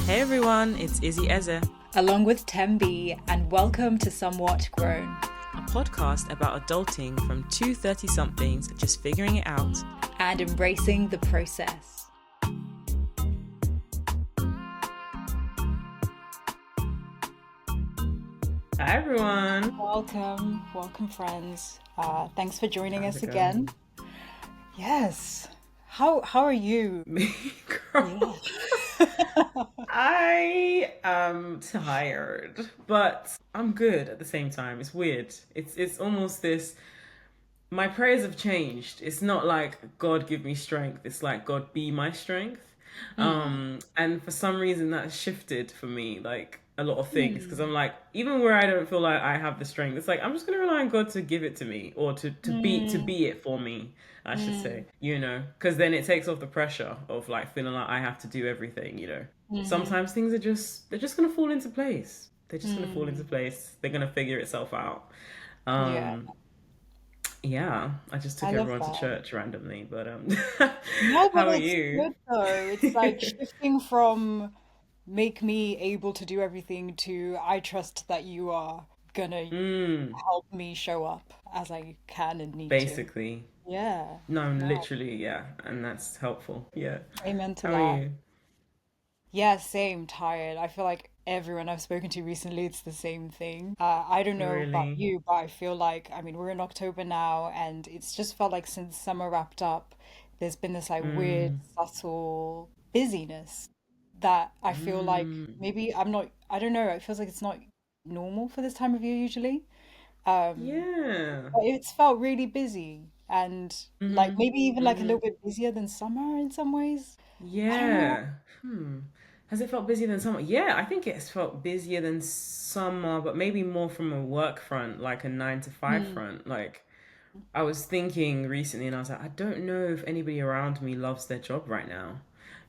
Hey everyone, it's Izzy Eze, along with Tembi, and welcome to Somewhat Grown, a podcast about adulting from two 30-somethings just figuring it out and embracing the process. Hi everyone. Welcome friends. Thanks for joining How's us it again. Yes. How are you? Me, girl. I am tired, but I'm good at the same time. It's weird. It's almost this. My prayers have changed. It's not like God give me strength. It's like God be my strength. And for some reason that shifted for me, like a lot of things, because I'm like, even where I don't feel like I have the strength, it's like I'm just gonna rely on God to give it to me, or to be it for me, I should say, because then it takes off the pressure of like feeling like I have to do everything. Sometimes things they're just gonna fall into place. They're just gonna fall into place. They're gonna figure itself out. Yeah, Um, yeah, I just I took love everyone to that. church randomly, but No, but how are it's you? good though. It's like shifting from make me able to do everything to I trust that you are gonna Mm, help me show up as I can and need to. basically. Yeah. No, No. literally, yeah, and that's helpful. Yeah. Amen to How are that. you? Yeah, same, tired. I feel like everyone I've spoken to recently, it's the same thing. I don't know about Really? you, but I feel like, we're in October now, and it's just felt like since summer wrapped up, there's been this like weird, Mm, subtle busyness that I feel like mm, maybe I don't know, it feels like it's not normal for this time of year usually. yeah. But it's felt really busy and like Mm-hmm. maybe even like a Mm-hmm. little bit busier than summer in some ways. I don't know. Yeah. Hmm. Has it felt busier than summer? Yeah, I think it's felt busier than summer, but maybe more from a work front, like a 9 to 5 Hmm. front. Like I was thinking recently and I was like, I don't know if anybody around me loves their job right now,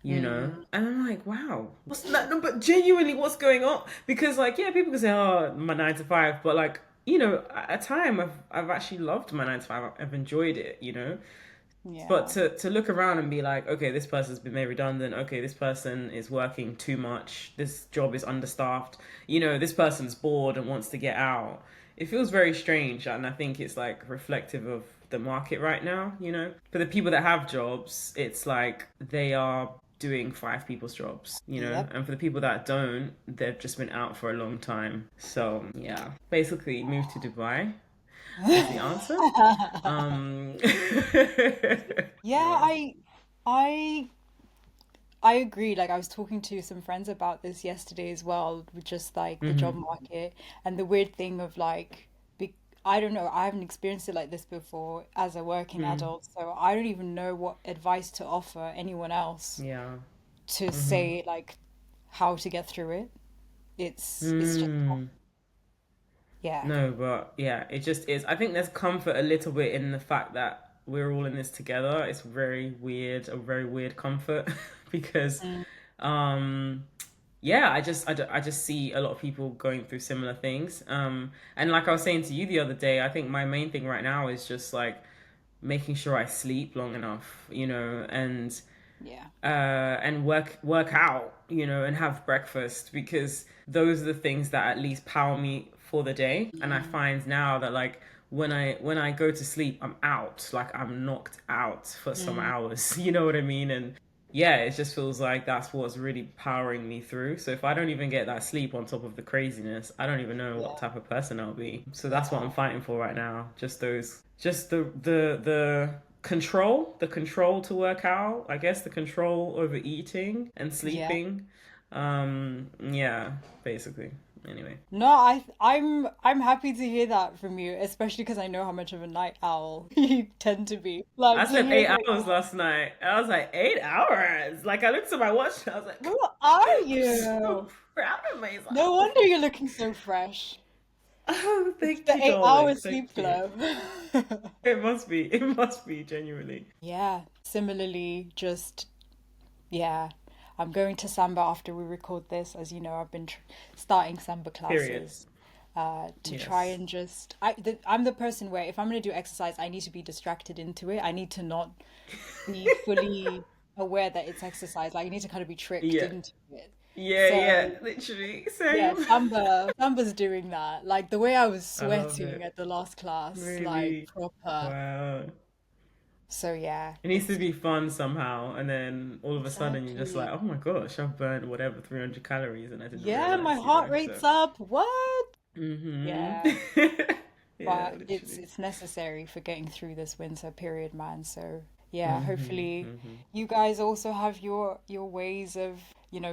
Mm. And I'm like, wow, what's that? No, but genuinely, what's going on? Because, like, yeah, people can say, oh, my 9 to 5, but like, at a time, I've actually loved my 9 to 5. I've enjoyed it. But Yeah. to look around and be like, okay, this person's been made redundant. Okay, this person is working too much. This job is understaffed. This person's bored and wants to get out. It feels very strange, and I think it's like reflective of the market right now. For the people that have jobs, it's like they are doing five people's jobs. Yep. And for the people that don't, they've just been out for a long time. So, yeah, basically move to Dubai is the answer. Um, Yeah, yeah. I I agree. Like I was talking to some friends about this yesterday as well, with just like the job Hmm. market and the weird thing of like I don't know, I haven't experienced it like this before as a working Mm. adult, so I don't even know what advice to offer anyone else Yeah. to Hmm. say like how to get through it. It's just Mm. yeah. No, but yeah, it just is. I think there's comfort a little bit in the fact that we're all in this together. It's very weird, a very weird comfort because, Mm. um, yeah, I just see a lot of people going through similar things. And like I was saying to you the other day, I think my main thing right now is just like making sure I sleep long enough, Yeah. and work out, and have breakfast because those are the things that at least power me for the day. And I Mm. find now that like when I go to sleep, I'm out, like I'm knocked out for some Mm. hours. You know what I mean? And yeah, it just feels like that's what's really powering me through. So if I don't even get that sleep on top of the craziness, I don't even know what Yeah. type of person I'll be. So that's what I'm Yeah. fighting for right now. Just the control to work out. I guess the control over eating and Yeah. sleeping. Yeah, basically. Anyway, No, I'm happy to hear that from you, especially because I know how much of a night owl you tend to be. I Like to slept hear eight like, hours last night. I was like 8 hours. Like I looked at my watch and I was like, who are I'm so you? proud of myself. No wonder you're looking so fresh. Oh, It's thank the you, 8 hour darling. Thank sleep you. flow. It must be. It must be genuinely. Yeah, similarly, just yeah. I'm going to Samba after we record this. As you know, I've been tr starting Samba Period. classes to try Yes. and just I'm the person where if I'm going to do exercise, I need to be distracted into it. I need to not be fully aware that it's exercise. Like, I need to kind of be tricked Yeah. into it. Yeah, yeah, So literally, yeah, same. Samba's doing that. Like the way I was I love sweating it. at the last class, like Really? proper. Wow. So yeah, It needs to be fun somehow, and then all of a sudden you're just like, exactly. oh my gosh, I've burned whatever 300 calories, and I didn't Yeah, my realize, heart so. rate's up. What? Mm-hmm. Yeah, Yeah, but it's literally. it's necessary for getting through this winter period, man. So yeah, Mm-hmm. hopefully Mm-hmm. you guys also have your ways of,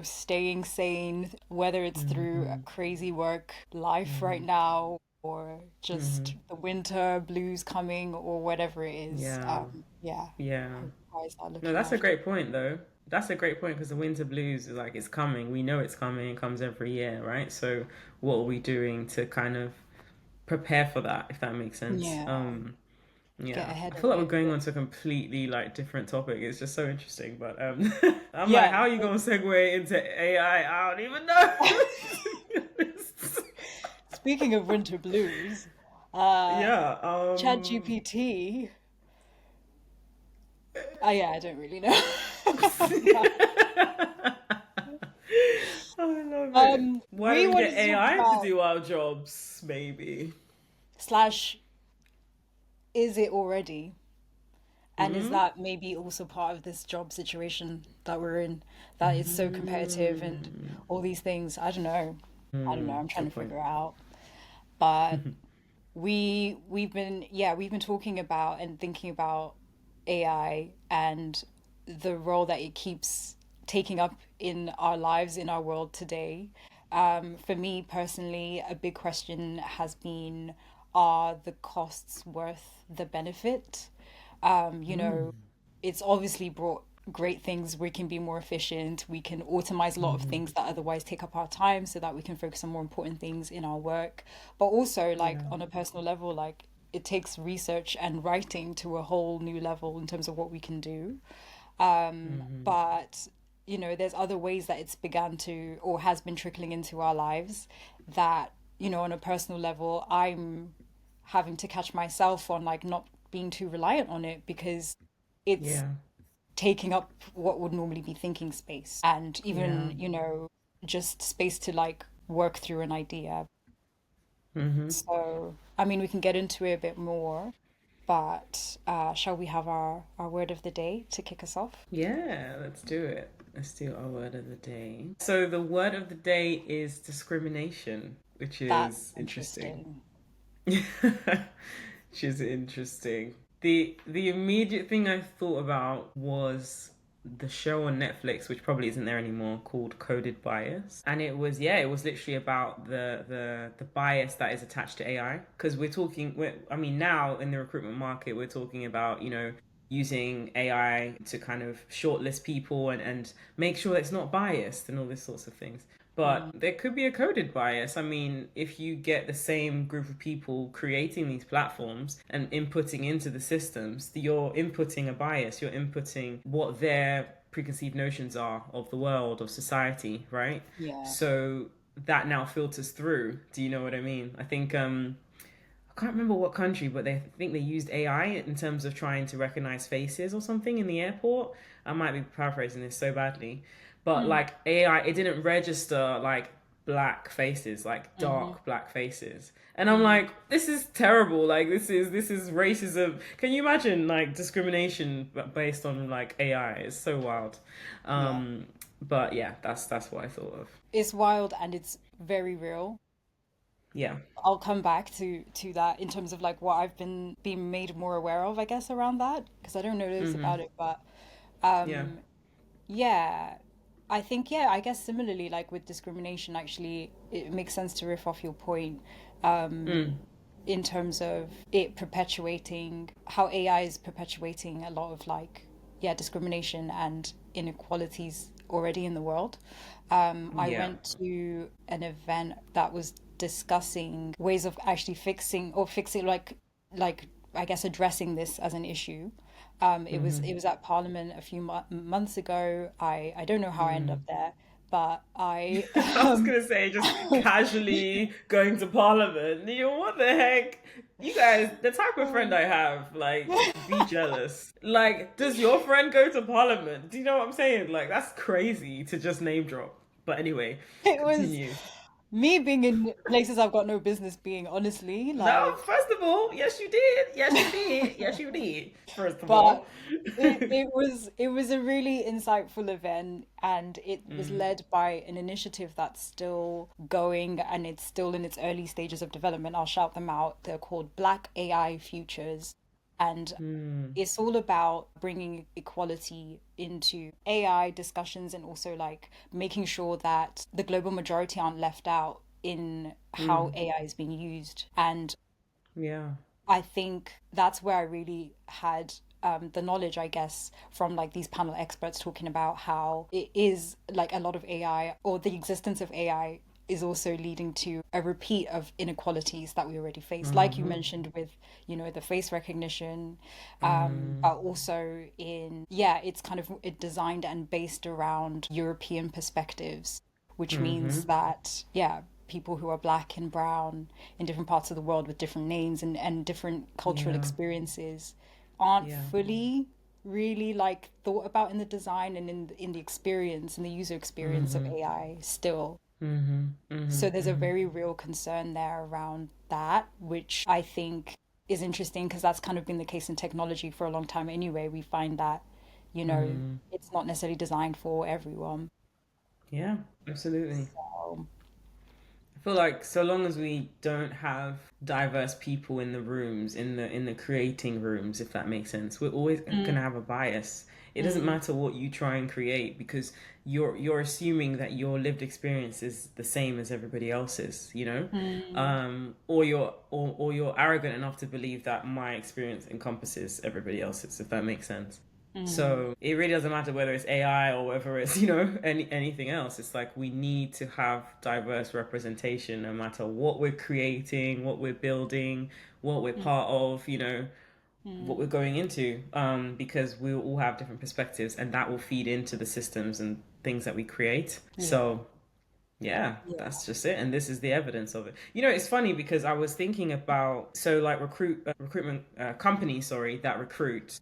staying sane, whether it's through a Mm-hmm. crazy work life right Mm-hmm. now or Mm-hmm. just the winter blues coming or whatever it is. Yeah. Yeah, Yeah. hope you guys are No, looking that's a after. great point, though. That's a great point because the winter blues is like it's coming. We know it's coming. It comes every year, right? So, what are we doing to kind of prepare for that, if that makes sense? Yeah, get Yeah, ahead I of feel like we're it. going on to a completely like different topic. It's just so interesting, but I'm like, Yeah. how are you gonna segue into AI? I don't even know. To be honest. Speaking of winter blues, uh, Yeah. ChatGPT. Yeah, I don't really know. I love it. Why don't We we get wanted to talk AI to about do our jobs? Maybe. slash, is it already? And is Hmm. that maybe also part of this job situation that we're in, that it's so competitive and Mm. all these things? I don't know. I don't know. I'm trying to Good point. figure it out. But we've been talking about and thinking about AI and the role that it keeps taking up in our lives, in our world today. For me personally, a big question has been, are the costs worth the benefit? You know, it's obviously brought great things. We can be more efficient. We can automate a lot of Hmm. things that otherwise take up our time so that we can focus on more important things in our work. But also, like Yeah. on a personal level, like it takes research and writing to a whole new level in terms of what we can do. Hmm. But there's other ways that it's begun to or has been trickling into our lives that, on a personal level, I'm having to catch myself on like not being too reliant on it because it's Yeah. taking up what would normally be thinking space and Yeah. even, just space to like work through an idea. Hmm. So, I mean, we can get into it a bit more, but shall we have our word of the day to kick us off? Yeah, let's do it. Let's do our word of the day. So the word of the day is discrimination, which That's is interesting. interesting. Which is interesting. The immediate thing I thought about was the show on Netflix, which probably isn't there anymore, called Coded Bias. And it was, yeah, it was literally about the bias that is attached to AI. Because I mean, now in the recruitment market, we're talking about, using AI to kind of shortlist people and make sure that it's not biased and all these sorts of things. But Mm, there could be a coded bias. I mean, if you get the same group of people creating these platforms and inputting into the systems, you're inputting a bias, you're inputting what their preconceived notions are of the world, of society, right? yeah. So that now filters through. Do you know what I mean? I can't remember what country, but they think they used AI in terms of trying to recognize faces or something in the airport. I might be paraphrasing this so badly, but Mm, like AI, it didn't register like black faces, like hmm dark black faces. And I'm hmm like, this is terrible. Like this is racism. Can you imagine like discrimination based on like AI? It's so wild. Yeah. Um, but yeah, that's what I thought of. It's wild and it's very real. Yeah. I'll come back to that in terms of like what I've been being made more aware of, I guess, around that because I don't know loads Mm-hmm. about it, but Yeah. um yeah, I think yeah, I guess similarly like with discrimination actually it makes sense to riff off your point Mm. in terms of it perpetuating how AI is perpetuating a lot of like yeah, discrimination and inequalities already in the world. I Yeah. went to an event that was discussing ways of actually fixing like I guess addressing this as an issue. It was Mm-hmm. it was at Parliament a few months ago. I don't know how I ended Mm. up there, but I I was gonna say just casually going to Parliament. What the heck? You guys, the type of friend I have, like, be jealous. Like, does your friend go to Parliament? Do you know what I'm saying? Like, that's crazy to just name drop. But anyway, It was continue. me being in places I've got no business being, honestly, No, like, first of all, yes, you did. Yes, you did. Yes, you did. First of all. but it was a really insightful event, and it was Mm, led by an initiative that's still going, and it's still in its early stages of development. I'll shout them out. They're called Black AI Futures, and mm, it's all about bringing equality into AI discussions, and also like making sure that the global majority aren't left out in how mm. AI is being used. And Yeah. I think that's where I really had the knowledge, I guess, from like these panel experts talking about how it is like a lot of AI, or the existence of AI is also leading to a repeat of inequalities that we already face, like you Mm-hmm. mentioned with, the face recognition, Mm, but also in, yeah, it's kind of designed and based around European perspectives, which mm-hmm. means that, yeah, people who are black and brown in different parts of the world with different names and different cultural Yeah. experiences aren't Yeah. fully really like thought about in the design and in the experience and the user experience of Mm-hmm. AI still. Mm-hmm. Mm-hmm. So there's a Mm-hmm. very real concern there around that, which I think is interesting because that's kind of been the case in technology for a long time anyway. We find that, Mm. it's not necessarily designed for everyone. Yeah, absolutely. So, I feel like so long as we don't have diverse people in the rooms, in the creating rooms, if that makes sense, we're always mm, gonna have a bias. It doesn't mm, matter what you try and create because you're assuming that your lived experience is the same as everybody else's, you know, mm, or you're arrogant enough to believe that my experience encompasses everybody else's, if that makes sense. mm, So it really doesn't matter whether it's AI or whether it's, anything else. It's like we need to have diverse representation no matter what we're creating, what we're building, what we're mm, part of, what we're mm. going into, because we all have different perspectives and that will feed into the systems and things that we create. Yeah, So yeah, yeah, that's just it. And this is the evidence of it. It's funny because I was thinking about, so like recruitment companies, sorry, that recruit.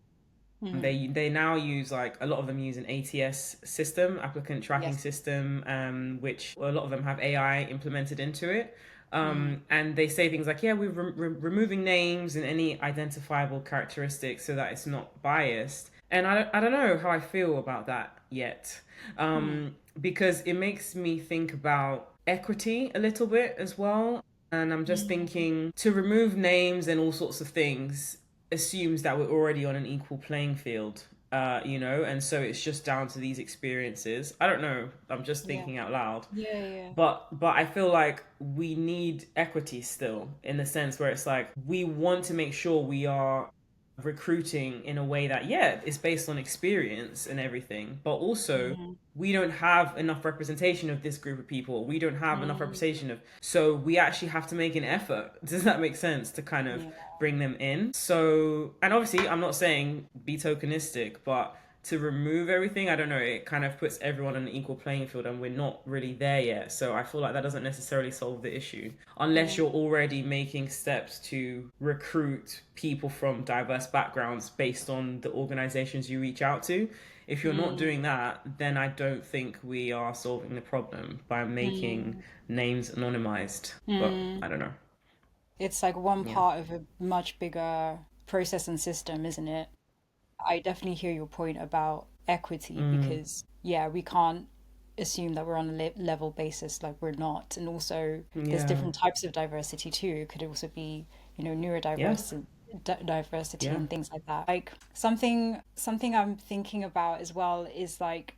mm, They now use like a lot of them use an ATS system, applicant tracking yes, system, which a lot of them have AI implemented into it. mm, And they say things like, yeah, we're removing names and any identifiable characteristics so that it's not biased. And I don't know how I feel about that yet, mm, because it makes me think about equity a little bit as well. And I'm just mm, thinking to remove names and all sorts of things assumes that we're already on an equal playing field, and so it's just down to these experiences. I don't know. I'm just yeah, thinking out loud. yeah, yeah, But I feel like we need equity still in the sense where it's like we want to make sure we are recruiting in a way that yeah is based on experience and everything, but also mm, we don't have enough representation of this group of people, we don't have enough mm, representation of, so we actually have to make an effort, does that make sense, to kind of yeah, bring them in. So, and obviously I'm not saying be tokenistic, but to remove everything, I don't know, it kind of puts everyone on an equal playing field and we're not really there yet. So I feel like that doesn't necessarily solve the issue unless you're mm, already making steps to recruit people from diverse backgrounds based on the organizations you reach out to. If you're not mm, doing that, then I don't think we are solving the problem by making mm, names anonymized. But mm. I don't know. It's like one Yeah. part of a much bigger process and system, isn't it? I definitely hear your point about equity Mm, because, yeah, we can't assume that we're on a level basis, like we're not. And also, there's yeah. different types of diversity too. It could also be, Yeah. neurodiversity, diversity Yeah. and things like that. Like something I'm thinking about as well is like,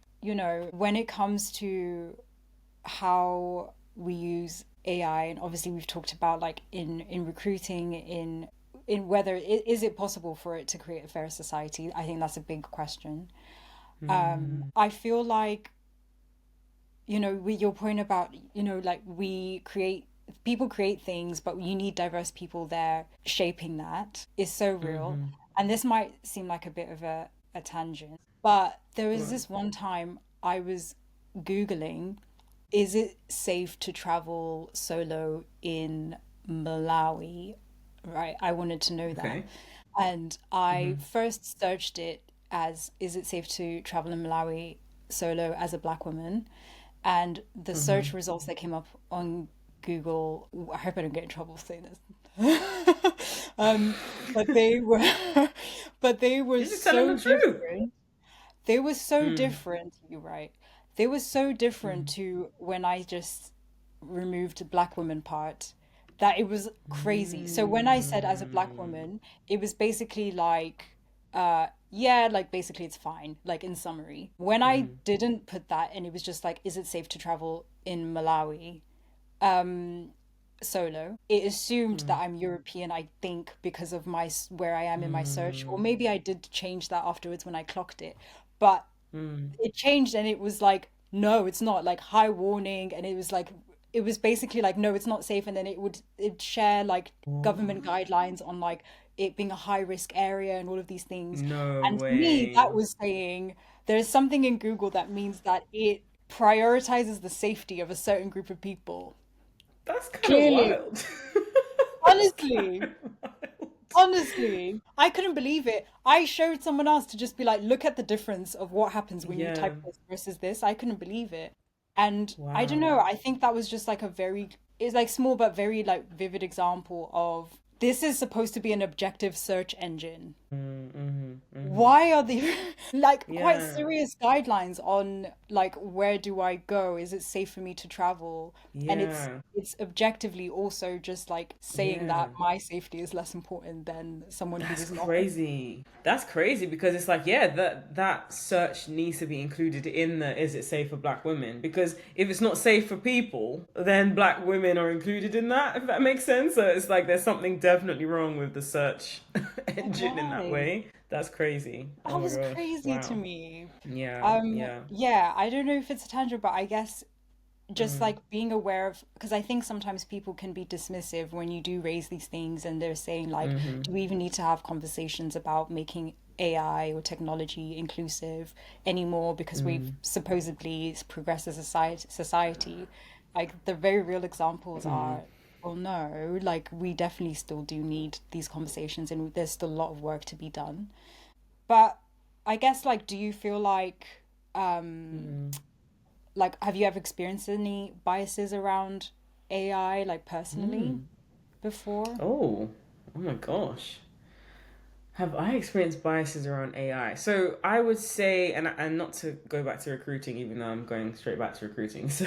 when it comes to how we use AI, and obviously we've talked about like in recruiting, in whether is it possible for it to create a fairer society. I think that's a big question. Mm, I feel like, with your point about, like we create people create things, but you need diverse people there shaping that is so real. mm-hmm. And this might seem like a bit of a tangent, but there was Right. this one time I was Googling, is it safe to travel solo in Malawi? Right, I wanted to know that. Okay. And Mm-hmm. I first searched it as, is it safe to travel in Malawi solo as a black woman? and the Mm-hmm. search results that came up on Google, I hope I don't get in trouble saying this. But they were, but they were You're just telling the so truth. different. They were so Mm. different, you're right. They were so different Mm. to when I just removed the black woman part that it was crazy. So when I said as a black Mm. woman, it was basically like, yeah, like basically it's fine, like in summary. When I Mm. didn't put that and it was just like, is it safe to travel in Malawi? Um, Solo. It assumed Mm. that I'm European, I think, because of my where I am in my search, or Mm. maybe I did change that afterwards when I clocked it. But Mm. it changed and it was like, no, it's not, like high warning, and it was like it was basically like, no, it's not safe, and then it'd share like government What? guidelines on like it being a high risk area and all of these things. No And to me, way. that was saying there's something in Google that means that it prioritizes the safety of a certain group of people. That's kind of Clearly, wild. That's honestly, kind of wild. honestly, I couldn't believe it. I showed someone else to just be like, look at the difference of what happens when you Yeah. type this versus this. I couldn't believe it. And I don't know, Wow. I think that was just like a very, it's like small but very like vivid example of this is supposed to be an objective search engine. Mm. Mm-hmm. Mm-hmm. Why are the like quite Yeah. serious guidelines on like where do I go? Is it safe for me to travel? And Yeah. it's objectively also just like saying Yeah. that my safety is less important than someone who That's is not. crazy. That's crazy because it's like, yeah, that search needs to be included in the is it safe for black women? Because if it's not safe for people, then black women are included in that, if that makes sense. So it's like there's something definitely wrong with the search engine in that Right. way. That's crazy. Oh That my was gosh. crazy to Wow. me. Yeah, yeah. Yeah, I don't know if it's a tangent, but I guess just Mm-hmm. like being aware of, because I think sometimes people can be dismissive when you do raise these things and they're saying like, Mm-hmm. do we even need to have conversations about making AI or technology inclusive anymore because we've Mm-hmm. supposedly progressed as a society. Like the very real examples Mm-hmm. are, well, no, like we definitely still do need these conversations and there's still a lot of work to be done. But I guess like, do you feel um Mm-hmm. like have you ever experienced any biases around AI like Mm-hmm. personally before? Oh, oh my gosh. Have I experienced biases around AI? So I would say, and not to go back to recruiting, even though I'm going straight back to recruiting. So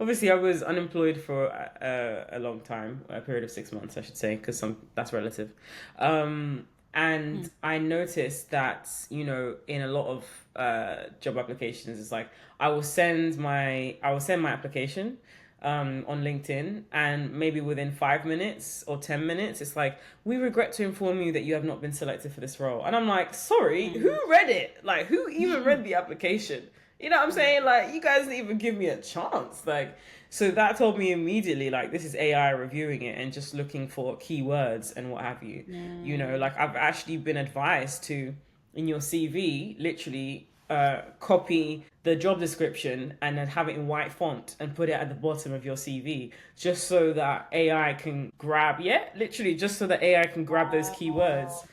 obviously, I was unemployed for a long time, a period of 6 months, I should say, because some that's relative. And Mm. I noticed that in a lot of job applications, it's like I will send my application on LinkedIn, and maybe within 5 minutes or 10 minutes, it's like, we regret to inform you that you have not been selected for this role. And I'm like, sorry, who Mm. read it? Like, who even read the application? You know what I'm Mm. saying? Like, you guys didn't even give me a chance. Like, so that told me immediately, like, this is AI reviewing it and just looking for keywords and what have you. Mm. Like, I've actually been advised to, in your CV, literally copy the job description and then have it in white font and put it at the bottom of your CV just so that AI can grab, yeah, literally just so that AI can grab those keywords Wow.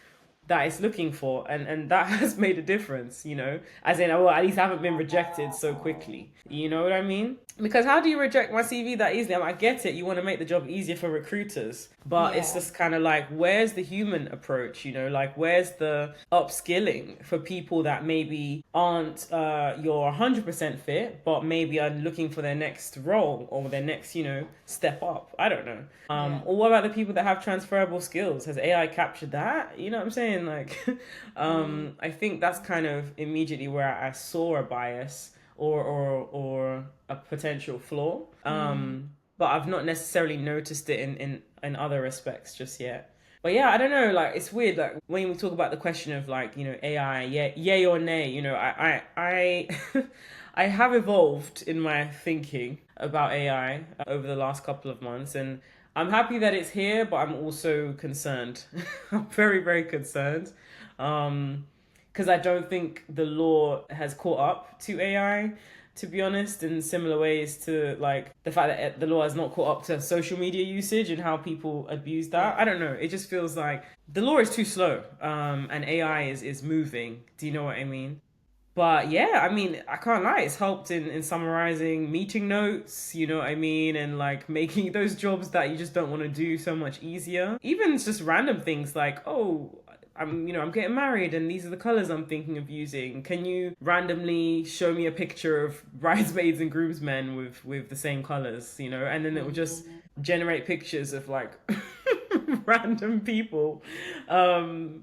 that it's looking for, and that has made a difference, as in, well, at least I haven't been rejected so quickly, you know what I mean? Because how do you reject my CV that easily? I get it, you want to make the job easier for recruiters, but it's Yeah. just kind of like, where's the human approach, like where's the upskilling for people that maybe aren't your 100% fit, but maybe are looking for their next role or their next, step up. I don't know. Yeah. Or what about the people that have transferable skills? Has AI captured that? You know what I'm saying? Like, Mm. I think that's kind of immediately where I saw a bias or a potential flaw. Mm. But I've not necessarily noticed it in other respects just yet. But yeah, I don't know. Like, it's weird. Like, when we talk about the question of, like, AI, yeah, yay or nay. I have evolved in my thinking about AI over the last couple of months, and I'm happy that it's here, but I'm also concerned. I'm very, very concerned. Because I don't think the law has caught up to AI, to be honest, in similar ways to, like, the fact that the law has not caught up to social media usage and how people abuse that. Yeah. I don't know. It just feels like the law is too slow, and AI is moving. Do you know what I mean? But yeah, I mean, I can't lie. It's helped in summarizing meeting notes, you know what I mean? And like making those jobs that you just don't want to do so much easier. Even just random things like, oh, I'm getting married and these are the colors I'm thinking of using. Can you randomly show me a picture of bridesmaids and groomsmen with the same colors, you know? And then it will just Mhm. generate pictures of like random people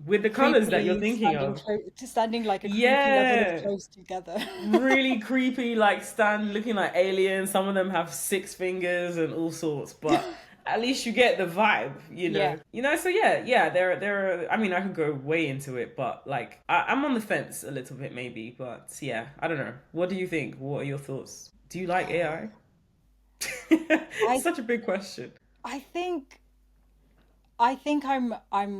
with the colors that you're Creepily thinking of. standing like a creepy level of Yeah, close together. really creepy, like stand looking like aliens. Some of them have six fingers and all sorts, but at least you get the vibe, you Yeah. know. You know, so yeah, yeah. There. Are, I mean, I could go way into it, but like, I'm on the fence a little bit, maybe. But yeah, I don't know. What do you think? What are your thoughts? Do you like AI? It's I such a big question. I think I'm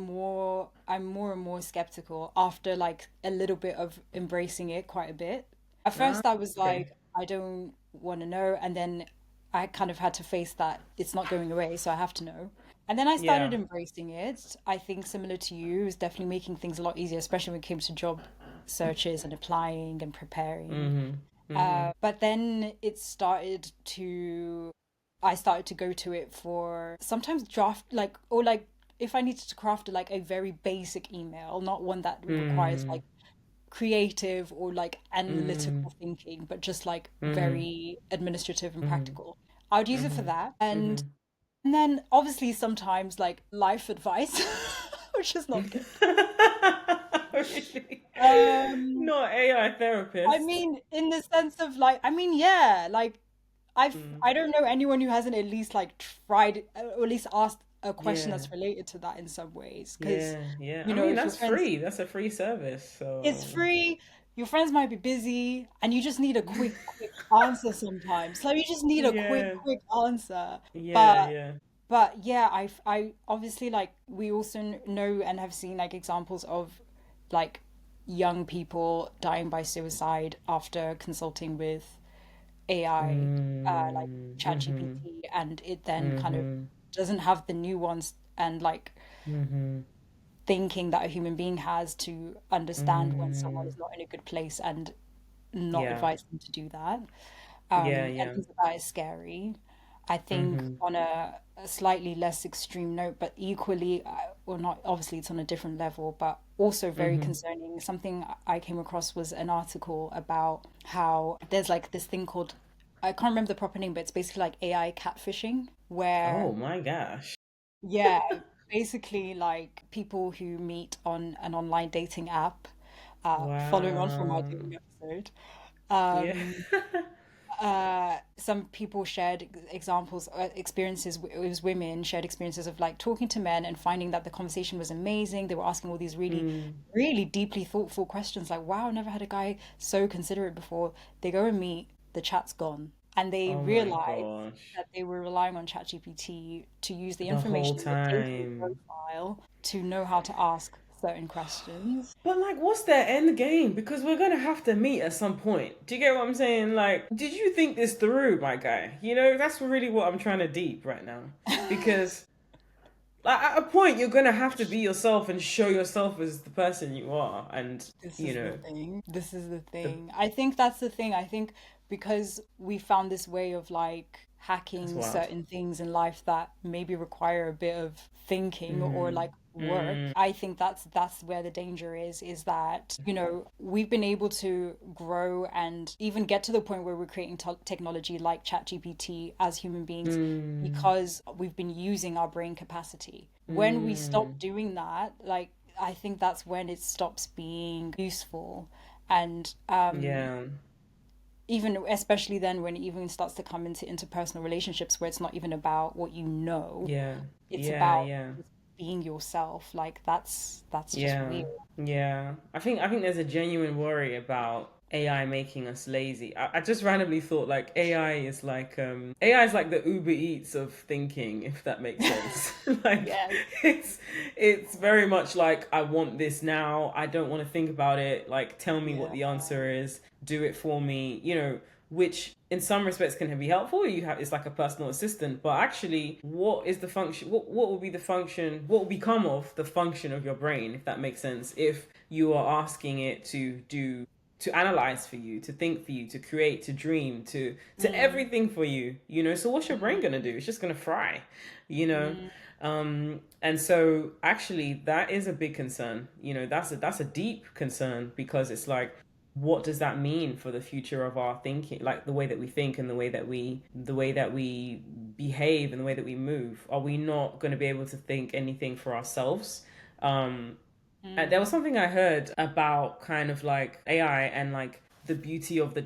more and more skeptical after like a little bit of embracing it quite a bit. At Ah, first I was okay. like, I don't want to know, and then I kind of had to face that it's not going away, so I have to know. And then I started Yeah. embracing it. I think similar to you, it was definitely making things a lot easier, especially when it came to job searches and applying and preparing. Mhm. Mhm. But then I started to go to it for sometimes draft like or like if I needed to craft like a very basic email, not one that requires Mhm. like creative or like Mhm. analytical thinking, but just like Mhm. very administrative and Mhm. practical. I would use it for Mhm. that. And Mhm. and then obviously sometimes like life advice, which is not good. Really? Um, Not AI I therapist. mean, in the sense of like, I mean, yeah, like Mm. I don't know anyone who hasn't at least like tried or at least asked a question Yeah. that's related to that in some ways. Because, Yeah. Yeah. you I know, mean, if your that's friends, free. That's a free service. it's So. free, your friends might be busy, and you just need a quick answer sometimes. So you just need a Yeah. quick answer. Yeah. But Yeah. yeah, I obviously like we also know and have seen like examples of like young people dying by suicide after consulting with AI, like Mm. Mhm. ChatGPT, and it then kind of Mhm. doesn't have the nuance and like Mhm. thinking that a human being has to understand when someone Mm. is not in a good place and not Yeah. advise them to do that. Yeah. And Yeah. things like that is scary. I think Mhm. on a slightly less extreme note, but equally, or not, obviously it's on a different level, but also very Mhm. concerning. Something I came across was an article about how there's like this thing called, I can't remember the proper name, but it's basically like AI catfishing, Oh where, my gosh. yeah, basically like people who meet on an online dating app, following on from our Wow. dating episode. Yeah. Um, some people shared examples, experiences. It was women shared experiences of like talking to men and finding that the conversation was amazing. They were asking all these really, Mm. really deeply thoughtful questions, like, "Wow, never had a guy so considerate before." They go and meet, the chat's gone, and they Oh my realize gosh. that they were relying on ChatGPT to use the The whole information in the dating time. profile to know how to ask certain questions. But like, what's their end game? Because we're gonna have to meet at some point. Do you get what I'm saying? Like, did you think this through, my guy? You know, that's really what I'm trying to deep right now. Because like, at a point, you're gonna have to be yourself and show yourself as the person you are. And This you is the know, thing. This is the the thing. I think that's the thing. I think because we found this way of like that's hacking wild. certain things in life that maybe require a bit of thinking or Mm. like work, Mm. I think that's where the danger is that, you know, we've been able to grow and even get to the point where we're creating technology like ChatGPT as human beings Mm. because we've been using our brain capacity. When we stop Mm. doing that, like I think that's when it stops being useful. And Yeah. even especially then when it even starts to come into interpersonal relationships where it's not even about what you know, Yeah. it's Yeah. about Yeah. just being yourself. Like that's just Yeah, weird. yeah. I think there's a genuine worry about AI making us lazy. I just randomly thought like AI is like the Uber Eats of thinking, if that makes sense. Like Yes. it's it's very much like I want this now. I don't want to think about it. Like tell me what Yeah. the answer is. Do it for me. You know, which in some respects can be helpful. You have it's like a personal assistant, but actually, what is the function? What will be the function? What will become of the function of your brain, if that makes sense? If you are asking it to do to analyze for you, to think for you, to create, to dream, to Mm, everything for you, you know. So what's your brain gonna do? It's just gonna fry, you know. mm, And so actually that is a big concern. You know, that's a deep concern because it's like what does that mean for the future of our thinking, like the way that we think and the way that we behave and the way that we move? Are we not going to be able to think anything for ourselves? um there was mm, something I heard about kind of like AI and like the beauty of the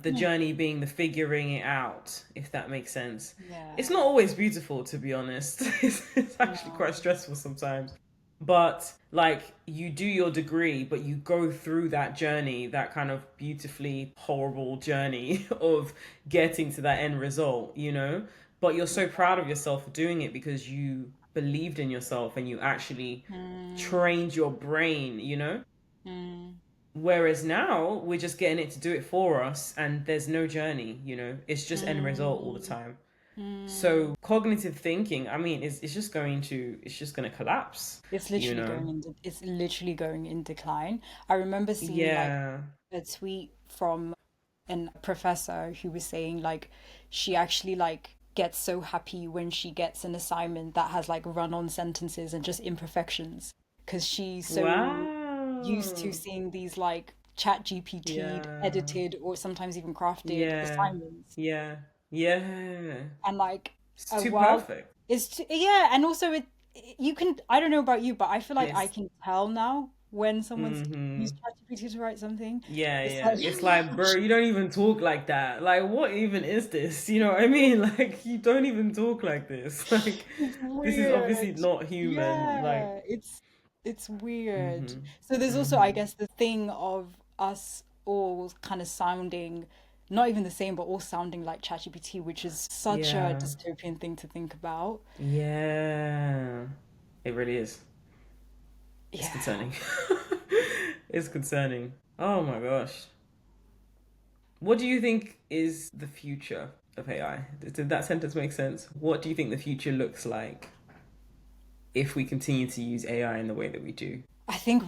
mm. journey being the figuring it out, if that makes sense. It's Yeah. not always beautiful, to be honest. It's actually quite No. stressful sometimes. But like you do your degree, but you go through that journey, that kind of beautifully horrible journey of getting to that end result, you know? But you're so proud of yourself for doing it because you believed in yourself and you actually Mm, trained your brain, you know? mm, Whereas now we're just getting it to do it for us and there's no journey, you know? It's just end result all the mm, time. mm. So cognitive thinking, I mean, it's just going to collapse, you know? It's literally going in decline. I remember seeing like Yeah. a tweet from a professor who was saying like she actually like gets so happy when she gets an assignment that has like run-on sentences and just imperfections because she's so used to Wow. seeing these like chat GPT Yeah. edited or sometimes even crafted Yeah. assignments Yeah. Yeah. and like It's a too while perfect. yeah, and also you can, I don't know about you, but I feel like I It's can tell now when someone's used mm-hmm. ChatGPT to write something. Yeah, It's yeah. like It's like, bro, you don't even talk like that. Like, what even is this? You know what I mean? Like, you don't even talk like this. Like, it's this is obviously weird. not human. Like, Yeah, it's weird. mm-hmm. So there's also, I Mm-hmm. guess, the thing of us all kind of sounding not even the same, but all sounding like ChatGPT, which is such a Yeah. dystopian thing to think about. Yeah. It really is. It's Yeah. concerning. It's concerning. Oh my gosh. What do you think is the future of AI? Did that sentence make sense? What do you think the future looks like if we continue to use AI in the way that we do? I think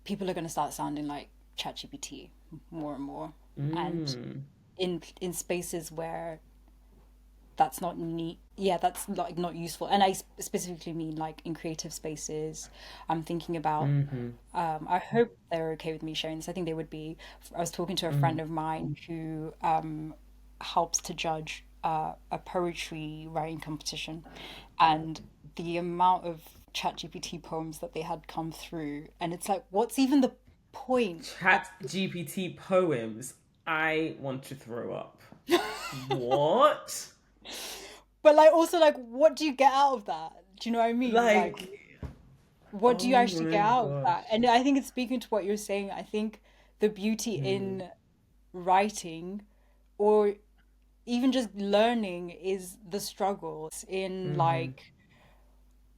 people are going to start sounding like ChatGPT more and more, and Mm. in spaces where that's not neat. Yeah, that's like not useful. And I specifically mean like in creative spaces. I'm thinking about. Mm-hmm. I hope they're okay with me sharing this. I think they would be. I was talking to a Mm. friend of mine who helps to judge a poetry writing competition, and the amount of ChatGPT poems that they had come through, and it's like, what's even the point of Chat GPT poems. I want to throw up. What? but like also like what do you get out of that? Do you know what I mean? Like Like, what do you oh actually get my out of gosh. that? And I think it's speaking to what you're saying. I think the beauty Mm. in writing or even just learning is the struggle. It's in Mm-hmm. like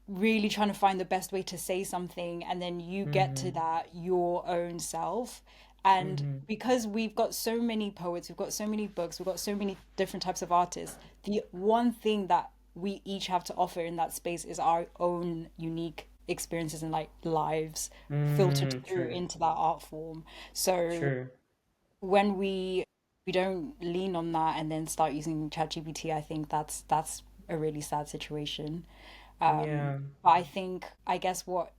really trying to find the best way to say something and then you get to Mm-hmm. that your own self. And Mm-hmm. because we've got so many poets, we've got so many books, we've got so many different types of artists, the one thing that we each have to offer in that space is our own unique experiences and like lives filtered Mm, through true. into that art form. So True. when we don't lean on that and then start using ChatGPT, I think that's a really sad situation. Yeah. But I think, I guess what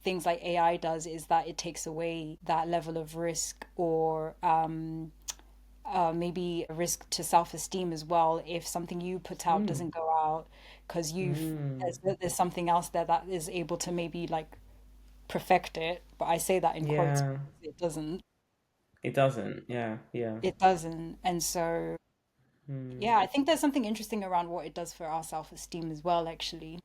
things like AI does is that it takes away that level of risk or maybe a risk to self-esteem as well if something you put out Mm. doesn't go out because Mm. there's something else there that is able to maybe like perfect it. But I say that in quotes Yeah. because it doesn't. It doesn't. Yeah. Yeah. It doesn't. And so, Mm. yeah, I think there's something interesting around what it does for our self-esteem as well, actually.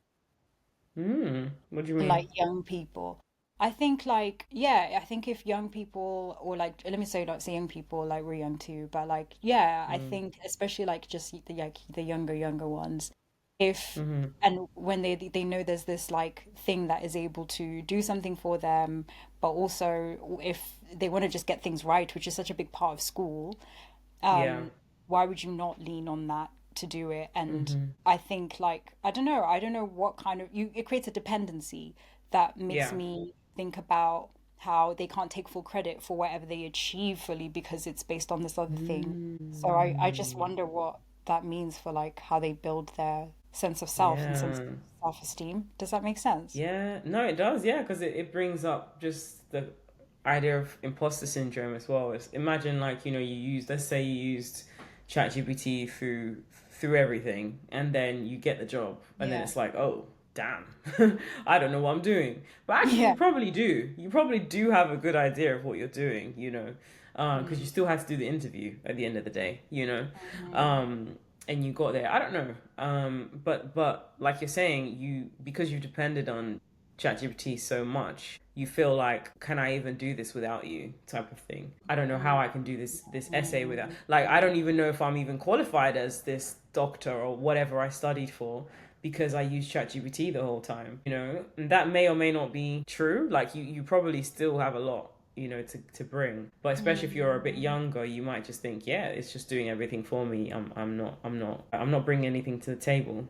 Mm. What do you And mean? like young people. I think like yeah, I think if young people or like let me say not say young people like we're young too, but like yeah, I Mm. think especially like just the like the younger ones, if Mm-hmm. and when they know there's this like thing that is able to do something for them, but also if they want to just get things right, which is such a big part of school, Yeah. why would you not lean on that to do it? And Mm-hmm. I think like I don't know what kind of you it creates a dependency that makes Yeah. me think about. how they can't take full credit for whatever they achieve fully because it's based on this other thing. So I just Mm, wonder what that means for like how they build their sense of self and sense of yeah. self-esteem. Does that make sense? Yeah. No, it does. Yeah, because it brings up just the idea of imposter syndrome as well. It's, imagine like, you use, let's say you used ChatGPT through everything, and then you get the job, and then Yeah. it's like, oh, damn, I don't know what I'm doing. But actually, you Yeah. probably do. You probably do have a good idea of what you're doing, because you Mm. still had to do the interview at the end of the day. Mhm. Um, and you got there. I don't know. But like you're saying, because you've depended on ChatGPT so much, you feel like, can I even do this without you? Type of thing. I don't know how I can do this essay without. Like, I don't even know if I'm even qualified as this doctor or whatever I studied for, because I used ChatGPT the whole time. And that may or may not be true. Like, you probably still have a lot, to bring. But especially if you're a bit Mm. younger, you might just think, yeah, it's just doing everything for me. I'm not bringing anything to the table,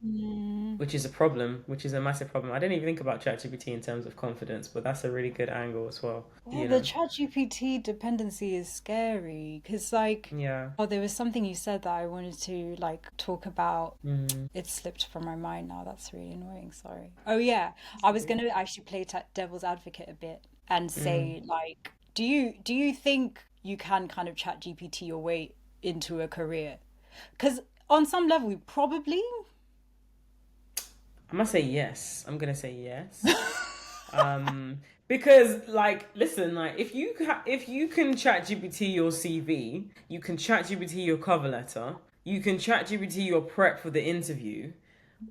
Mm. which is a problem, which is a massive problem. I didn't even think about ChatGPT in terms of confidence, but that's a really good angle as well. Yeah, You the know? ChatGPT dependency is scary because, like, Yeah. oh, there was something you said that I wanted to like talk about. Mm. It slipped from my mind now. That's really annoying. Sorry. Oh yeah, I was gonna actually play devil's advocate a bit and Mm. say like, do you think you can kind of ChatGPT your way into a career? Because on some level, probably. I must say yes. I'm gonna say yes. Um, because like, listen, like if you can chat GPT your CV, you can chat GPT your cover letter, you can chat GPT your prep for the interview.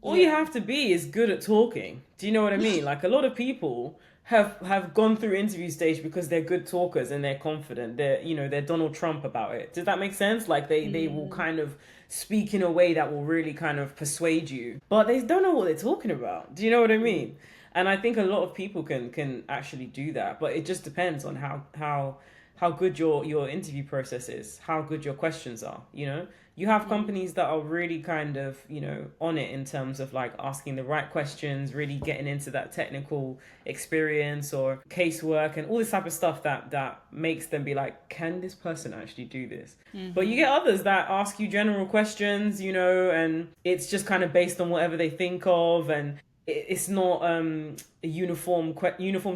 All you Yeah. have to be is good at talking. Do you know what I mean? Like, a lot of people have gone through interview stage because they're good talkers and they're confident. They're Donald Trump about it. Does that make sense? Like, they will Mm, kind of speak in a way that will really kind of persuade you, but they don't know what they're talking about. Do you know what I mm, mean? And I think a lot of people can actually do that, but it just depends on how good your interview process is, how good your questions are. You have mm. companies that are really kind of, on it in terms of like asking the right questions, really getting into that technical experience or casework and all this type of stuff that makes them be like, can this person actually do this? But you Mm-hmm. get others that ask you general questions, and it's just kind of based on whatever they think of, and it's not uniformed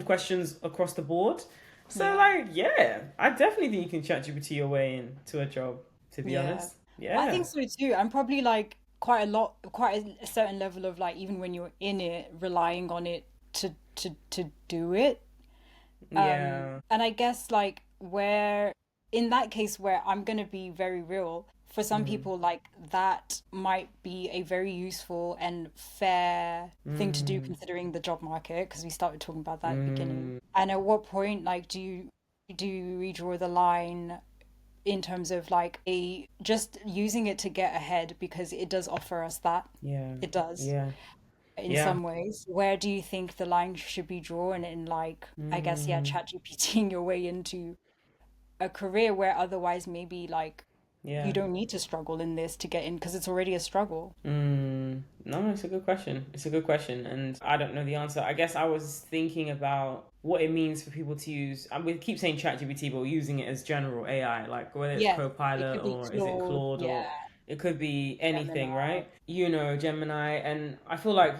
questions across the board. So Yeah. like, yeah, I definitely think you can chat GPT your way into a job. To be Yeah. honest, I yeah, think so too. I'm probably like quite a certain level of like even when you're in it, relying on it to do it. yeah, And I guess like where in that case where I'm gonna be very real, for some mm, people like that might be a very useful and fair thing to do mm, considering the job market, because we started talking about that at the beginning. mm, And at what point like do you redraw the line in terms of like a just using it to get ahead because it does offer us that. yeah, It does yeah, in yeah, some ways. Where do you think the line should be drawn in like I guess yeah, mm, chat GPTing your way into a career where otherwise maybe like you yeah. don't need to struggle in this to get in because it's already a struggle. No, it's a good question. It's a good question, and I don't know the answer. I guess I was thinking about what it means for people to use. We keep saying ChatGPT, but we're using it as general AI, like whether it's Yeah, it Copilot could be or is it Claude, Claude, yeah, or it could be anything, Gemini. right? Gemini, and I feel like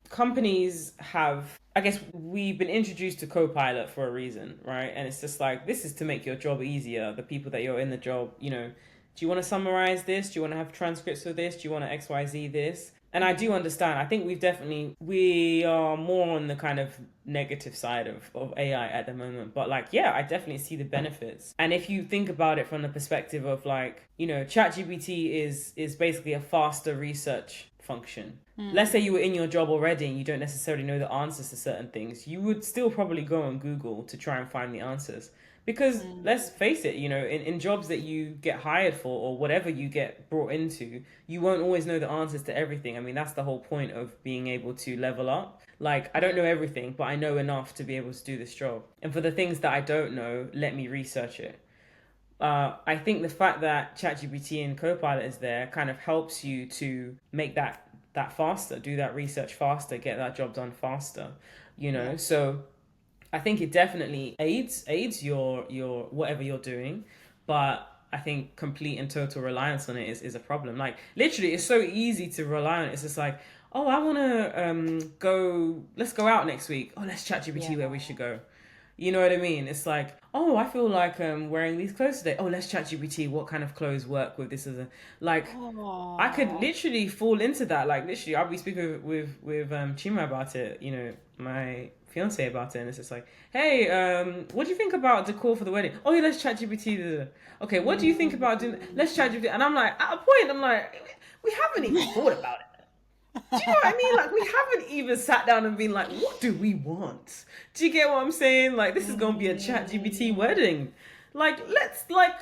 companies have. I guess we've been introduced to Copilot for a reason, right? And it's just like, this is to make your job easier. The people that you're in the job, do you want to summarize this? Do you want to have transcripts for this? Do you want to XYZ this? And I do Mm, understand. I think we are more on the kind of negative side of AI at the moment. But like, yeah, I definitely see the benefits. And if you think about it from the perspective of like, ChatGPT is basically a faster research function. Let's say mm, you were in your job already and you don't necessarily know the answers to certain things, you would still probably go on Google to try and find the answers. Because let's mm, face it, in jobs that you get hired for or whatever you get brought into, you won't always know the answers to everything. I mean, that's the whole point of being able to level up. Like, I don't know mm. everything, but I know enough to be able to do this job. And for the things that I don't know, let me research it. I think the fact that ChatGPT and Copilot is there kind of helps you to make that faster, do that research faster, get that job done faster. Yeah. So I think it definitely aids your whatever you're doing, but I think complete and total reliance on it is a problem. Like literally, it's so easy to rely on it. It's just like, oh, I want to go. Let's go out next week. Oh, let's chat Yeah. GPT where we should go. You know what I mean? It's like, oh, I feel like wearing these clothes today. Oh, let's chat GPT. What kind of clothes work with this? As a like, I could Oh, literally fall into that. Like literally, I'll be speaking with Chima about it. You know, my fiance about it, and it's just like, hey, what do you think about decor for the wedding? Oh yeah, let's chat GPT. Okay, what do you think about doing? Let's chat GPT. And I'm like, at a point, I'm like, we haven't even thought about it. Do you know what I mean? Like we haven't even sat down and been like, what do we want? Do you get what I'm saying? Like this is gonna be a chat GPT mm. wedding.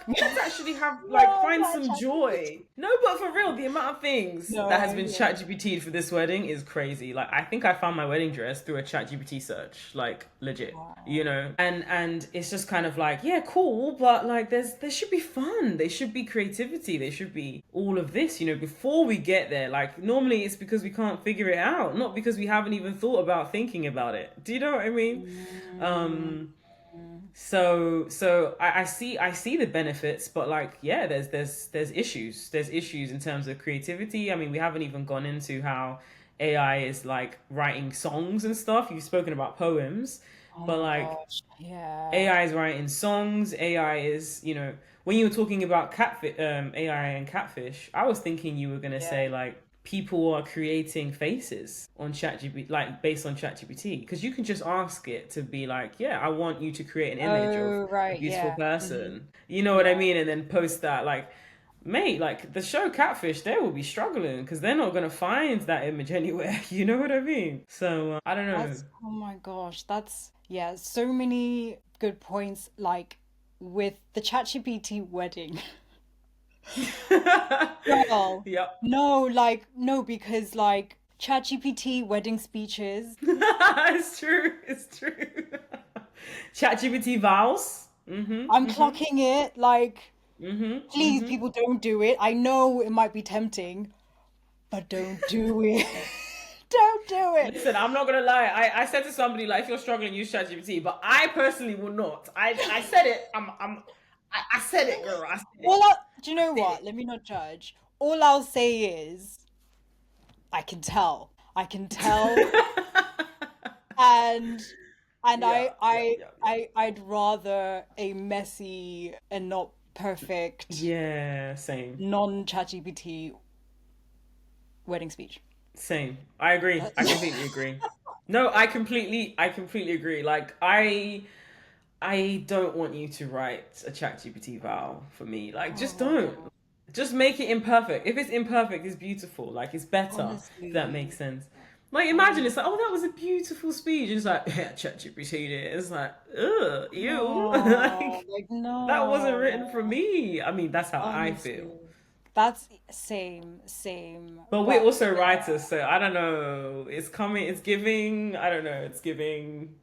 Let's actually have like No, find not some ChatGPT. joy. No, but for real, the amount of things that has No, been yeah. chat GPT'd for this wedding is crazy. Like I think I found my wedding dress through a chat GPT search. Like legit. You Wow. know? And it's just kind of like, yeah, cool, but like there should be fun. There should be creativity. There should be all of this, you know, before we get there. Like normally it's because we can't figure it out, not because we haven't even thought about thinking about it. Do you know what I mean? Mm, Um so I see the benefits, but like yeah, there's issues. There's issues in terms of creativity. I mean, we haven't even gone into how AI is like writing songs and stuff. You've spoken about poems, oh but my like gosh. Yeah. AI is writing songs. AI is, you know, when you were talking about catfish, AI and catfish, I was thinking you were gonna Yeah. say like people are creating faces on ChatGPT, like based on ChatGPT, because you can just ask it to be like, yeah, I want you to create an image of Oh, a right. beautiful Yeah. Hmm. person. You know what I Yeah. mean? And then post that like. Mate, like the show Catfish, they will be struggling because they're not gonna find that image anywhere. You know what I mean? So I don't know. Oh my gosh. Yeah, so many good points. Like with the ChatGPT wedding. Girl. Yep. No, like, no, because like ChatGPT wedding speeches, It's true. It's true. ChatGPT vows. I'm Mm-hmm. clocking it. Like, Mm-hmm. please, Mm-hmm. people, don't do it. I know it might be tempting, but don't do it. Don't do it. Listen, I'm not gonna lie. I said to somebody like, if you're struggling, use ChatGPT. But I personally will not. I said it. I said it, girl. I said it. Do you know I said what? Let me not judge. All I'll say is, I can tell. I can tell, it. and Yeah. Yeah. Yeah. Yeah. I'd rather a messy and not perfect Yeah. Same. non-ChatGPT wedding speech. Same. I agree. I completely agree. No, I completely agree. Like I don't want you to write a chat GPT vow for me. Like just don't. Oh, Just make it imperfect. If it's imperfect, it's beautiful. Like it's better, if that makes honestly, sense. Like imagine it's like, honestly. oh, that was a beautiful speech. It's like, yeah, chat GPT it. It's like, ugh, ew. No, Like like that wasn't written for no. me. I mean, that's how I feel. Honestly. That's same. But we're But also yeah. writers, so I don't know. It's coming. It's giving. I don't know. It's giving.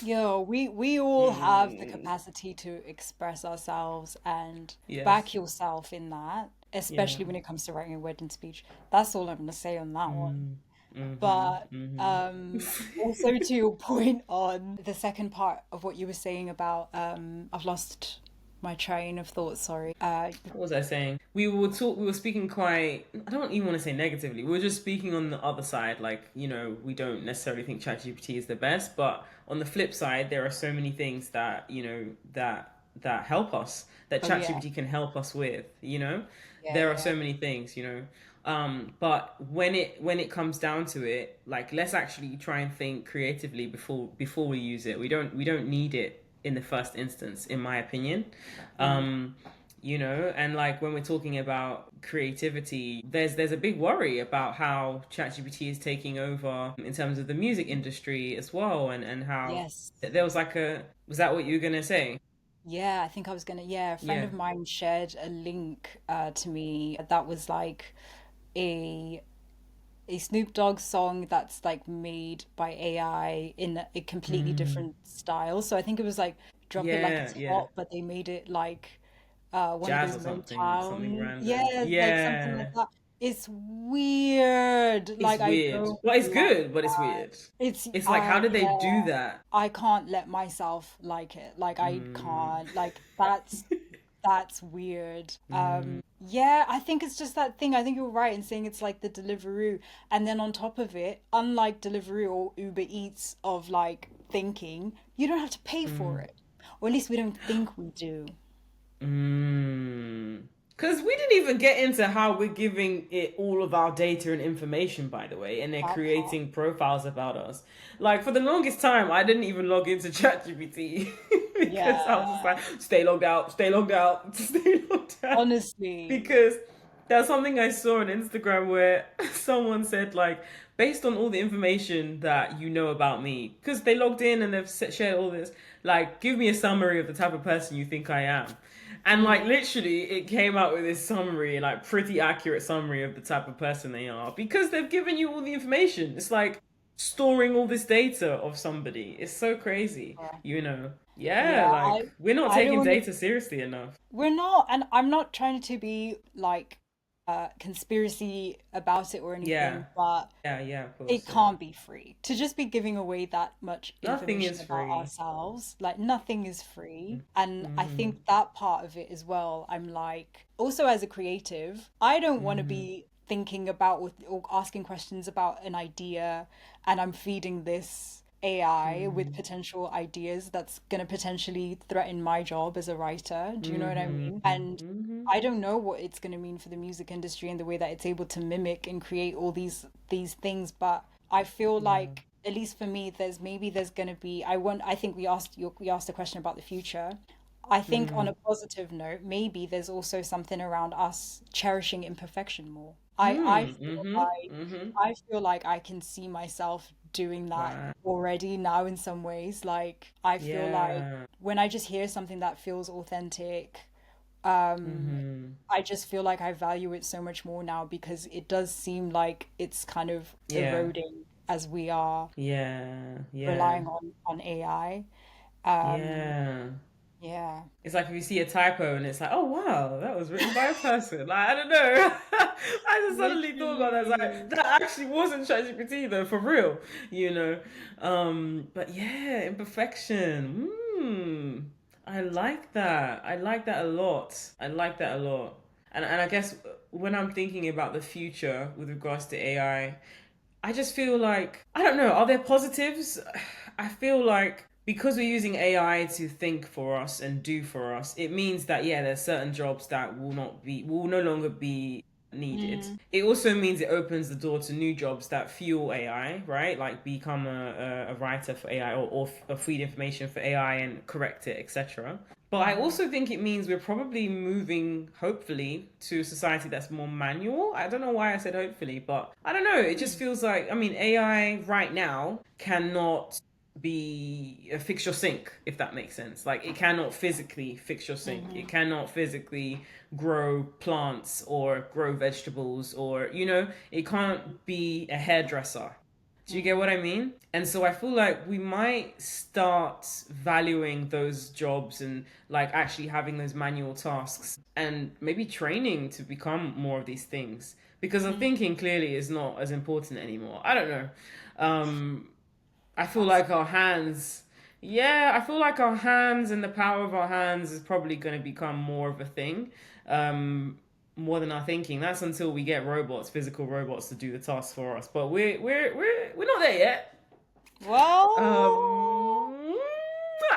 Yo, we all have the Mm, capacity to express ourselves and back yes. yourself in that, Yeah. especially when it comes to writing a wedding speech. That's all I'm gonna say on that one. Mm, mm-hmm. But Mm-hmm. also to your point on the second part of what you were saying about I've lost my train of thought, sorry. What was I saying? We were speaking quite, I don't even want to say negatively. We were just speaking on the other side, like, you know, we don't necessarily think ChatGPT is the best, but on the flip side, there are so many things that, you know, that help us, that Oh yeah. ChatGPT can help us with, you know? Yeah, There are yeah. so many things, you know. But when it comes down to it, like let's actually try and think creatively before we use it. We don't need it in the first instance, in my opinion. Mm. Um, you know, and like when we're talking about creativity, there's a big worry about how ChatGPT is taking over in terms of the music industry as well, and how Yes. there was like a, was that what you were gonna say? Yeah, I think I was gonna, yeah, a friend Yeah. of mine shared a link to me that was like a a Snoop Dogg song that's like made by AI in a completely Mm. different style. So I think it was like Drop It Like Yeah, It's yeah. Hot, but they made it like one of Jazz those or something Motown, random. yeah, like something like Yeah. that. It's weird. It's Like I weird. don't Well, it's like good, but it's that. weird. It's It's like, how did they do yeah. that? I can't let myself like it. Like I Mm, can't. Like that's weird. mm, Yeah, I think it's just that thing. I think you're right in saying it's like the Deliveroo. And then on top of it, unlike Deliveroo or Uber Eats of like thinking, you don't have to pay for mm. it. Or at least we don't think we do. Mm. Because we didn't even get into how we're giving it all of our data and information, by the way, and they're That part. creating profiles about us. Like, for the longest time, I didn't even log into ChatGPT because I was just Yeah. like, stay logged out, stay logged out, stay logged out. Honestly. Because there's something I saw on Instagram where someone said, like, based on all the information that you know about me, because they logged in and they've shared all this, like, give me a summary of the type of person you think I am. And like Mm, literally, it came out with this summary, like pretty accurate summary of the type of person they are, because they've given you all the information. It's like storing all this data of somebody. It's so crazy, yeah. you know. Yeah, Yeah, like we're not I don't taking want to. data seriously enough. We're not, and I'm not trying to be like conspiracy about it or Yeah, anything, but yeah, yeah, of it course, yeah. can't be free. To just be giving away that much Nothing information is about free. ourselves, like nothing is free. And I Mm-hmm. think that part of it as well, I'm like, also as a creative, I don't want to Mm-hmm. be thinking about or asking questions about an idea and I'm feeding this AI with Mm-hmm. potential ideas that's going to potentially threaten my job as a writer. Do you know what I Mm-hmm. mean? And Mm-hmm. I don't know what it's going to mean for the music industry and the way that it's able to mimic and create all these things, but I feel Yeah. like at least for me there's going to be I think we asked a question about the future. I think on Mm. a positive note, maybe there's also something around us cherishing imperfection more. I Hmm. feel Mm-hmm. like Mm-hmm. I can see myself doing that Wow. already now in some ways. Like I feel like Yeah. when I just hear something that feels authentic, um, Mm-hmm. I just feel like I value it so much more now because it does seem like it's kind of Yeah. eroding as we are Yeah, yeah, relying on AI. Um, yeah. yeah. It's like if you see a typo and it's like, oh wow, that was written by a person. Like I don't know. I just suddenly thought about that. It's like Literally. that actually wasn't ChatGPT though, for real. You know. But yeah, imperfection. I like that. I like that a lot. I like that a lot. And I guess when I'm thinking about the future with regards to I just feel like I don't know. Are there positives? I feel like because we're using AI to think for us and do for us, it means that yeah, there's certain jobs that will no longer be needed. Mm, It also means it opens the door to new jobs that fuel AI, right? Like become a writer for AI or feed information for AI and correct it, etc. But I hmm also think it means we're probably moving, hopefully, to a society that's more manual. I don't know why I said hopefully, but I don't know. It just feels like, I mean, AI right now cannot be fix your sink, if that makes sense. Like, it cannot physically fix your sink. It hmm cannot physically grow plants or grow vegetables or, it can't be a hairdresser. Do you get what hmm I mean? And so I feel like we might start valuing those jobs and like actually having those manual tasks and maybe training to become more of these things because our hmm thinking clearly is not as important anymore. I don't know. Um, I feel That's like our hands, yeah, I feel like our hands and the power of our hands is probably going to become more of a thing. Um, More than our thinking. That's until we get robots, physical robots, to do the tasks for us. But we're not there yet. well. Um,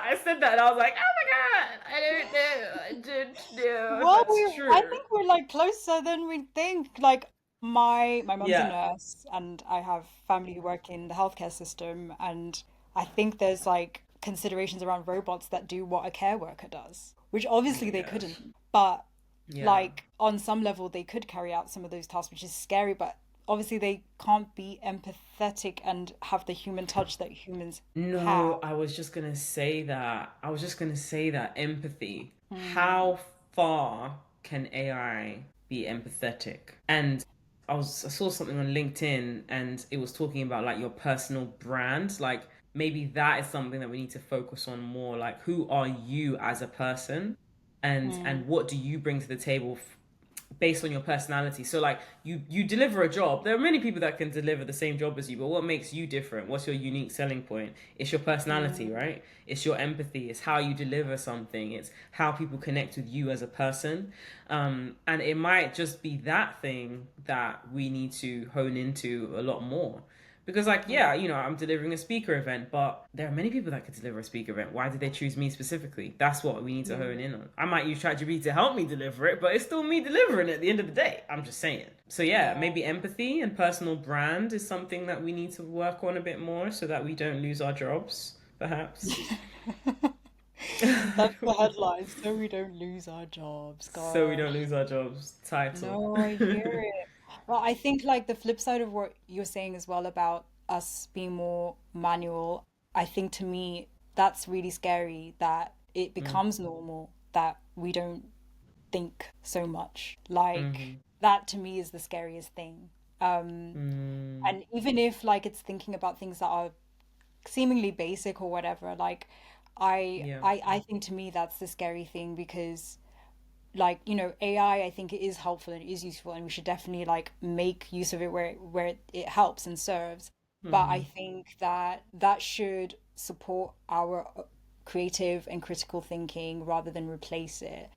I said that and I was like, oh my god, I don't know, I don't know if Well, that's I true. think we're like closer than we think. Like my mom's a Yeah. nurse and I have family who work in the healthcare system and I think there's like considerations around robots that do what a care worker does, which Oh obviously my they gosh. couldn't. But Yeah. like on some level they could carry out some of those tasks, which is scary, but obviously they can't be empathetic and have the human touch that humans have. No, I was just gonna say that. I was just gonna say that empathy. Mm, How far can AI be empathetic? And I saw something on LinkedIn and it was talking about like your personal brand. Like maybe that is something that we need to focus on more. Like who are you as a person? And mm, what do you bring to the table based on your personality. So like you deliver a job. There are many people that can deliver the same job as you, but what makes you different? What's your unique selling point? It's your personality, Mm. right? It's your empathy. It's how you deliver something. It's how people connect with you as a person. And it might just be that thing that we need to hone into a lot more. Because, like, yeah, I'm delivering a speaker event, but there are many people that could deliver a speaker event. Why did they choose me specifically? That's what we need to hone in on. I might use ChatGPT to help me deliver it, but it's still me delivering it at the end of the day. I'm just saying. So, yeah, Yeah. maybe empathy and personal brand is something that we need to work on a bit more so that we don't lose our jobs, perhaps. That's the headline, so we don't lose our jobs. So we don't Gosh. lose our jobs. Title. No, I hear it. Well, I think like the flip side of what you're saying as well about us being more manual, I think to me that's really scary that it Mm. becomes normal that we don't think so much. Like Mm-hmm. that to me is the scariest thing. Mm. And even if like it's thinking about things that are seemingly basic or whatever, like Yeah. I think to me that's the scary thing because like AI I think it is helpful and it is useful and we should definitely like make use of it where it helps and serves, but I Mm-hmm. think that that should support our creative and critical thinking rather than replace it.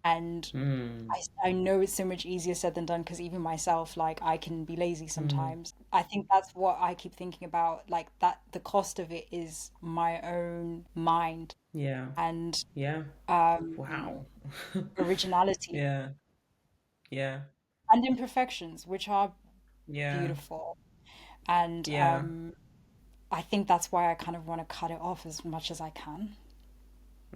And Mm. I know it's so much easier said than done because even myself, like I can be lazy Mm. sometimes. I think that's what I keep thinking about, like that the cost of it is my own mind Yeah. and Yeah. um Wow. originality Yeah. Yeah. and imperfections, which are Yeah. beautiful. And Yeah. I think that's why I kind of want to cut it off as much as I can.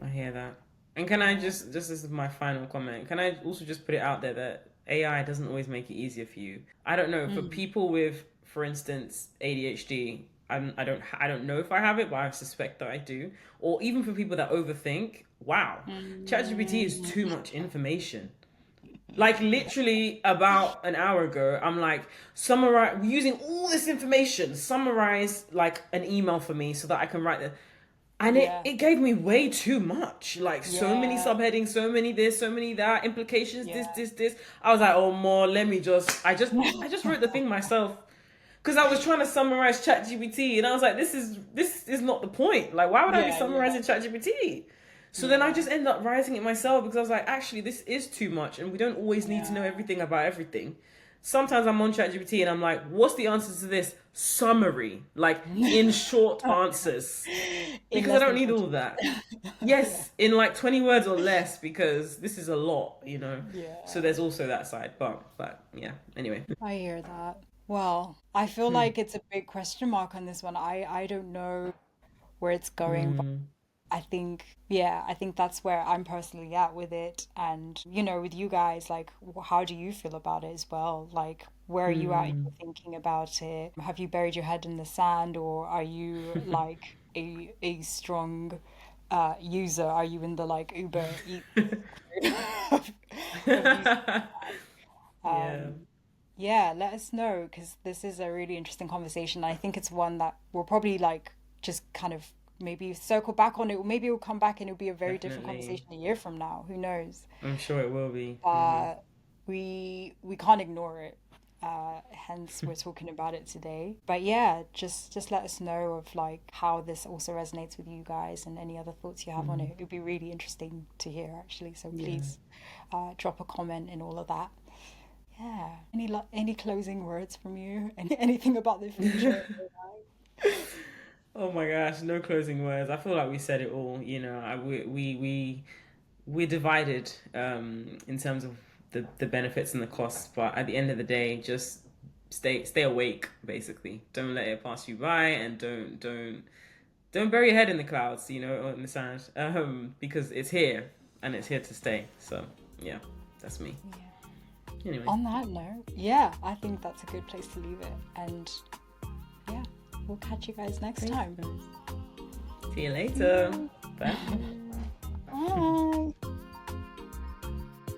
I hear that. And can I Yeah. just as my final comment, can I also just put it out there that AI doesn't always make it easier for you? I don't know, for Mm. people with, for instance, ADHD, I don't know if I have it, but I suspect that I do. Or even for people that overthink, wow, ChatGPT is Mm. too much information. Like literally about an hour ago, I'm like, summarize using all this information, summarize like an email for me so that I can write the, and it, Yeah. it gave me way too much. Like so many Yeah. subheadings, so many this, so many that, implications, Yeah. this. I was like, oh more, let me just I just wrote the thing myself. Because I was trying to summarize ChatGPT and I was like, this is not the point. Like, why would I be Yeah. Yeah. summarizing ChatGPT? So then I Yeah. just ended up writing it myself because I was like, actually, this is too much, and we don't always need to know Yeah. everything about everything. Sometimes I'm on ChatGPT and I'm like, what's the answer to this? Summary, like in short answers, In because I less don't than need 20 all that. words. Yeah. Yes, in like 20 words or less, because this is a lot. So Yeah. there's also that side, but yeah. Anyway. I hear that. Well, I feel Hmm. like it's a big question mark on this one. I don't know where it's going, but Hmm. I think, yeah, I think that's where I'm personally at with it. And, with you guys, like, how do you feel about it as well? Like, where are you at in Hmm. your thinking about it? Have you buried your head in the sand, or are you like a strong user? Are you in the like Uber Eats of, of using? Yeah. Um, yeah, let us know because this is a really interesting conversation. I think it's one that we'll probably like just kind of maybe circle back on it, or maybe it'll come back and it'll be a very different Definitely. conversation a year from now. Who knows? I'm sure it will be. But we can't ignore it. Hence we're talking about it today. But yeah, just let us know of like how this also resonates with you guys and any other thoughts you have on it. It'd be really interesting to hear actually. So Yeah. please drop a comment and all of that. Yeah. Any closing words from you? Anything about the future? Oh my gosh, no closing words. I feel like we said it all. We're divided in terms of the benefits and the costs, but at the end of the day, just stay awake. Basically, don't let it pass you by, and don't bury your head in the clouds. Or in the sand, because it's here and it's here to stay. So yeah, that's me. Yeah. Anyway, On that note, yeah, I think that's a good place to leave it. And yeah, we'll catch you guys next thanks, time. guys. See you See later. you. Bye. Bye.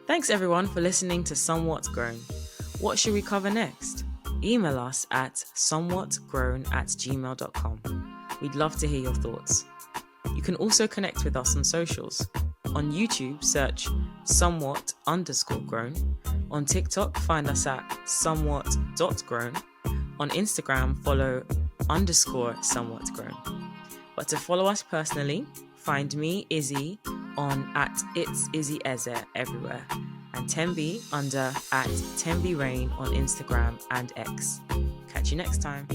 Thanks everyone for listening to Somewhat Grown. What should we cover next? Email us at somewhatgrown@gmail.com. We'd love to hear your thoughts. You can also connect with us on socials. On YouTube, search somewhat underscore grown. On TikTok, find us at somewhat.grown. On Instagram, follow underscore somewhat grown. But to follow us personally, find me, Izzy, on at It's Izzy Eze everywhere, and Tembi under at Tembi Rain on Instagram and X. Catch you next time.